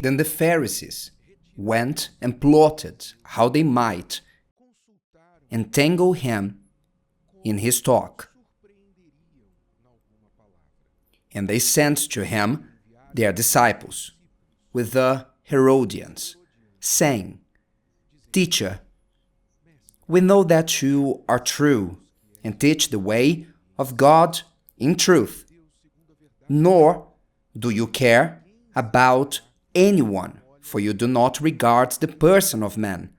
Then the Pharisees went and plotted how they might entangle him in his talk. And they sent to him their disciples with the Herodians, saying, "Teacher, we know that you are true and teach the way of God in truth, nor do you care about anyone, for you do not regard the person of man.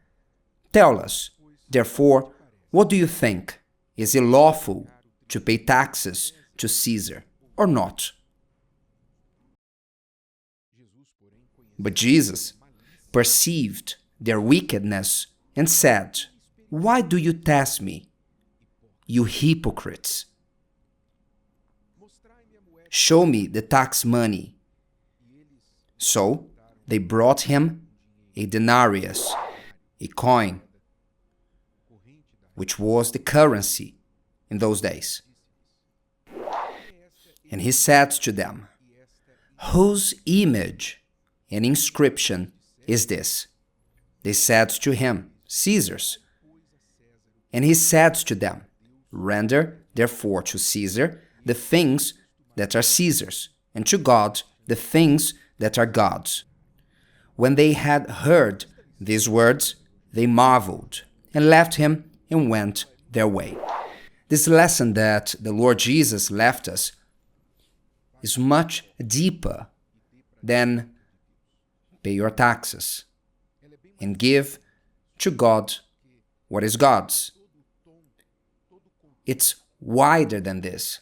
Tell us, therefore, what do you think? Is it lawful to pay taxes to Caesar or not?" But Jesus perceived their wickedness and said, "Why do you test me, you hypocrites? Show me the tax money." So they brought him a denarius, a coin, which was the currency in those days. And he said to them, "Whose image and inscription is this?" They said to him, "Caesar's." And he said to them, "Render therefore to Caesar the things that are Caesar's, and to God the things that are God's." When they had heard these words, they marveled, and left him and went their way. This lesson that the Lord Jesus left us is much deeper than pay your taxes and give to God what is God's. It's wider than this.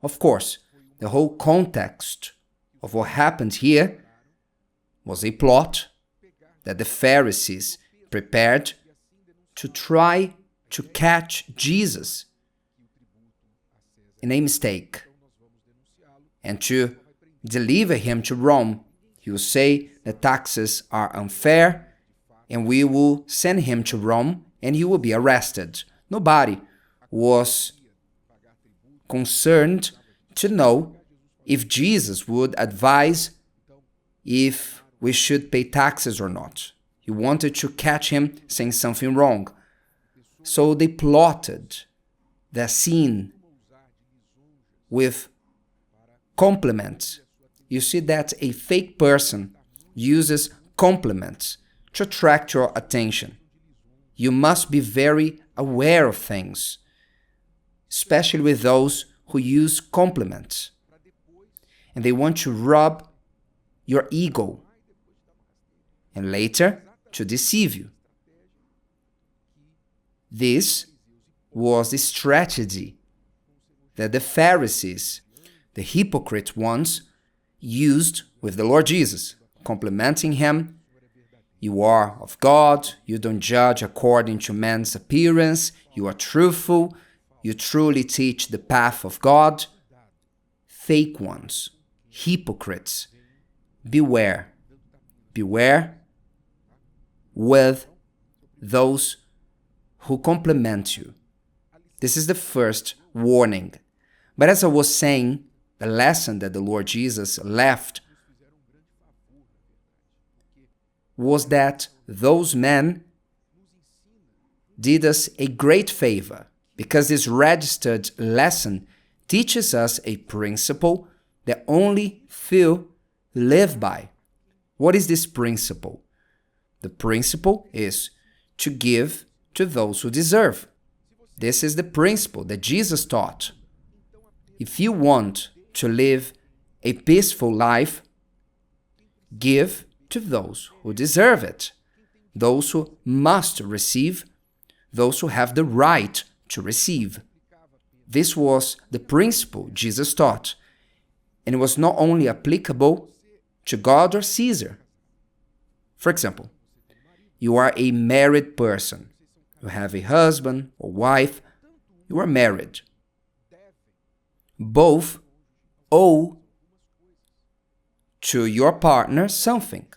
Of course, the whole context of what happened here was a plot that the Pharisees prepared to try to catch Jesus in a mistake and to deliver him to Rome. He will say the taxes are unfair and we will send him to Rome and he will be arrested. Nobody was concerned to know if Jesus would advise if we should pay taxes or not. He wanted to catch him saying something wrong. So they plotted the scene with compliments. You see that a fake person uses compliments to attract your attention. You must be very aware of things, especially with those who use compliments. And they want to rub your ego and later to deceive you. This was the strategy that the Pharisees, the hypocrite ones, used with the Lord Jesus, complimenting him. "You are of God, you don't judge according to man's appearance, you are truthful, you truly teach the path of God." Fake ones, hypocrites, beware. Beware with those who compliment you. This is the first warning. But as I was saying, the lesson that the Lord Jesus left was that those men did us a great favor, because this registered lesson teaches us a principle that only few live by. What is this principle? The principle is to give to those who deserve. This is the principle that Jesus taught. If you want to live a peaceful life, give to those who deserve it, those who must receive, those who have the right to receive. This was the principle Jesus taught, and it was not only applicable to God or Caesar. For example, you are a married person. You have a husband or wife. You are married. Both owe to your partner something,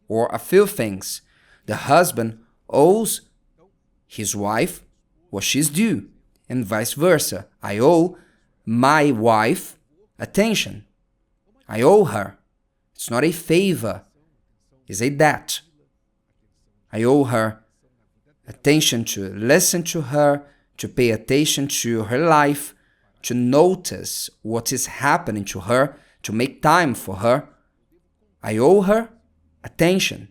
or a few things. The husband owes his wife what she's due, and vice versa. I owe my wife attention. I owe her. It's not a favor is a debt. I owe her attention to listen to her, to pay attention to her life, to notice what is happening to her, to make time for her. I owe her attention.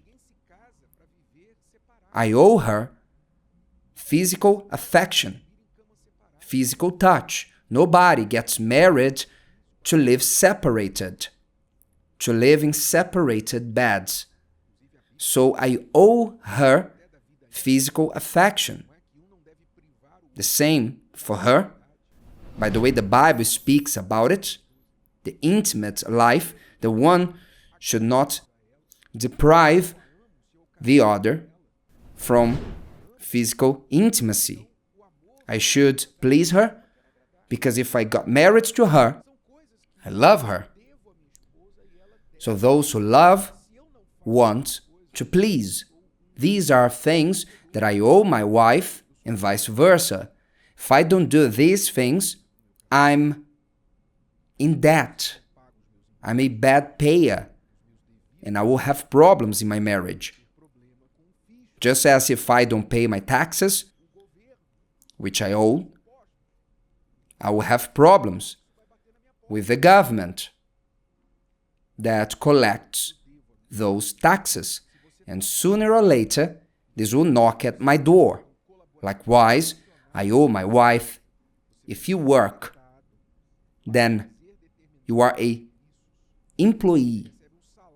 I owe her physical affection, physical touch. Nobody gets married to live separated, to live in separated beds. So I owe her physical affection. The same for her. By the way, the Bible speaks about it. The intimate life, the one should not deprive the other from physical intimacy. I should please her, because if I got married to her, I love her. So those who love want to please. These are things that I owe my wife and vice versa. If I don't do these things, I'm in debt. I'm a bad payer, and I will have problems in my marriage. Just as if I don't pay my taxes, which I owe, I will have problems with the government that collects those taxes. And sooner or later, this will knock at my door. Likewise, I owe my wife. If you work, then you are an employee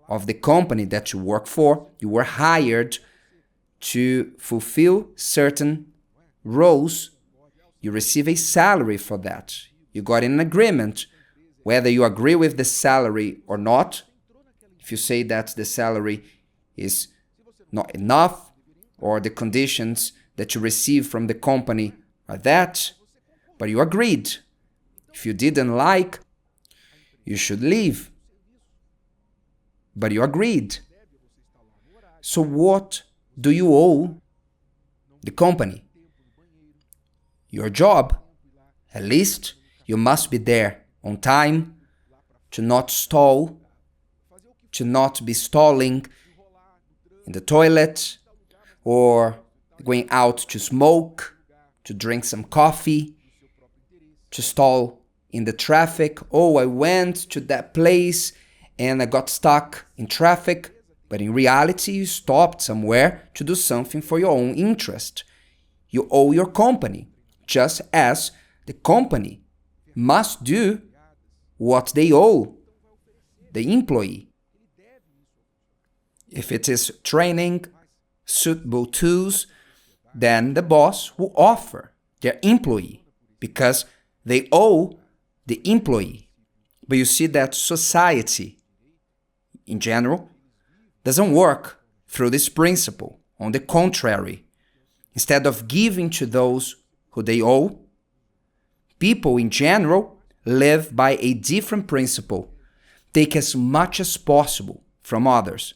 of the company that you work for. You were hired to fulfill certain roles. You receive a salary for that. You got an agreement. Whether you agree with the salary or not, if you say that the salary is not enough, or the conditions that you receive from the company are that, but you agreed. If you didn't like, you should leave. But you agreed. So what do you owe the company? Your job. At least you must be there on time, to not stall, to not be stalling in the toilet, or going out to smoke, to drink some coffee, to stall in the traffic. Oh, I went to that place and I got stuck in traffic. But in reality, you stopped somewhere to do something for your own interest. You owe your company, just as the company must do what they owe the employee. If it is training, suitable tools, then the boss will offer their employee, because they owe the employee. But you see that society, in general, doesn't work through this principle. On the contrary, instead of giving to those who they owe, people in general live by a different principle. Take as much as possible from others.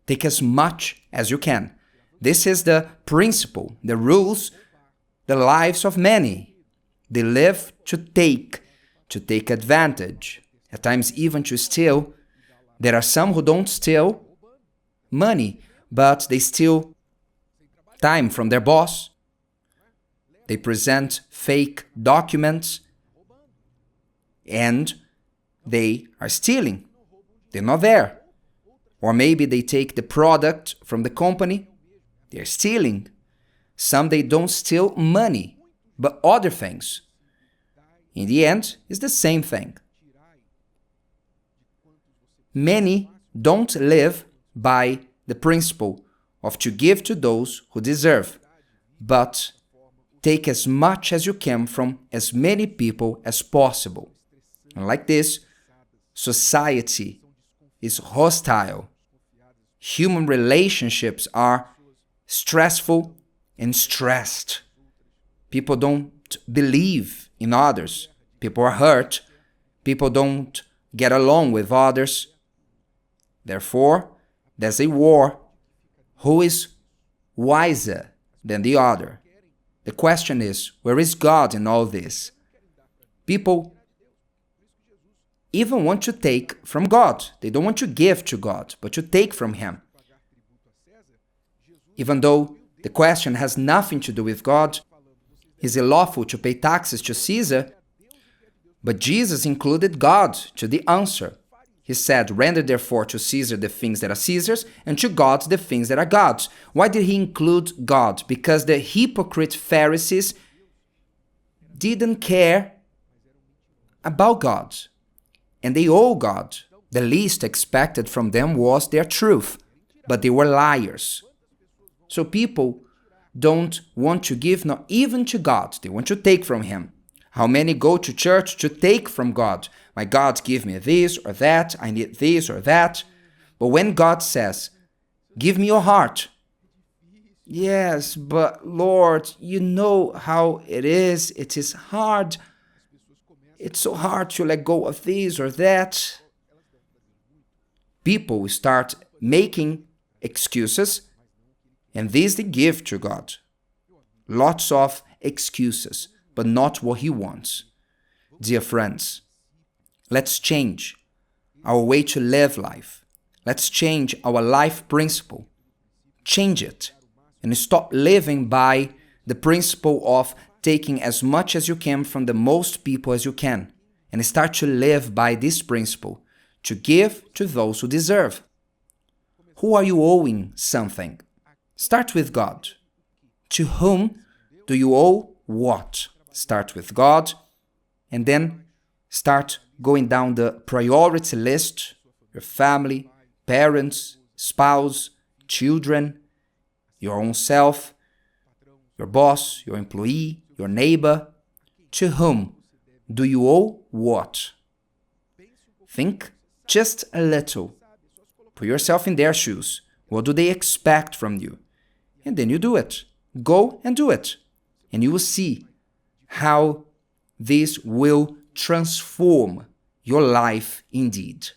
Take as much as you can. This is the principle, the rules, the lives of many. They live to take advantage, at times even to steal. There are some who don't steal money, but they steal time from their boss. They present fake documents, and they are stealing. They're not there. Or maybe they take the product from the company. They're stealing. Some they don't steal money, but other things. In the end, it's the same thing. Many don't live by the principle of to give to those who deserve, but take as much as you can from as many people as possible. And like this, society is hostile. Human relationships are stressful and stressed. People don't believe in others. People are hurt. People don't get along with others. Therefore, there's a war. Who is wiser than the other? The question is, where is God in all this? People even want to take from God. They don't want to give to God, but to take from Him. Even though the question has nothing to do with God, is it lawful to pay taxes to Caesar? But Jesus included God to the answer. He said, render therefore to Caesar the things that are Caesar's, and to God the things that are God's. Why did he include God? Because the hypocrite Pharisees didn't care about God, and they owe God. The least expected from them was their truth, but they were liars. So people don't want to give, not even to God. They want to take from Him. How many go to church to take from God? My God, give me this or that. I need this or that. But when God says, give me your heart. Yes, but Lord, you know how it is. It is hard. It's so hard to let go of this or that. People start making excuses, and this they give to God. Lots of excuses, but not what He wants. Dear friends, let's change our way to live life. Let's change our life principle. Change it and stop living by the principle of taking as much as you can from the most people as you can, and start to live by this principle, to give to those who deserve. Who are you owing something? Start with God. To whom do you owe what? Start with God, and then start going down the priority list: your family, parents, spouse, children, your own self, your boss, your employee, your neighbor. To whom do you owe what? Think just a little. Put yourself in their shoes. What do they expect from you? And then you do it. Go and do it. And you will see how this will transform your life indeed.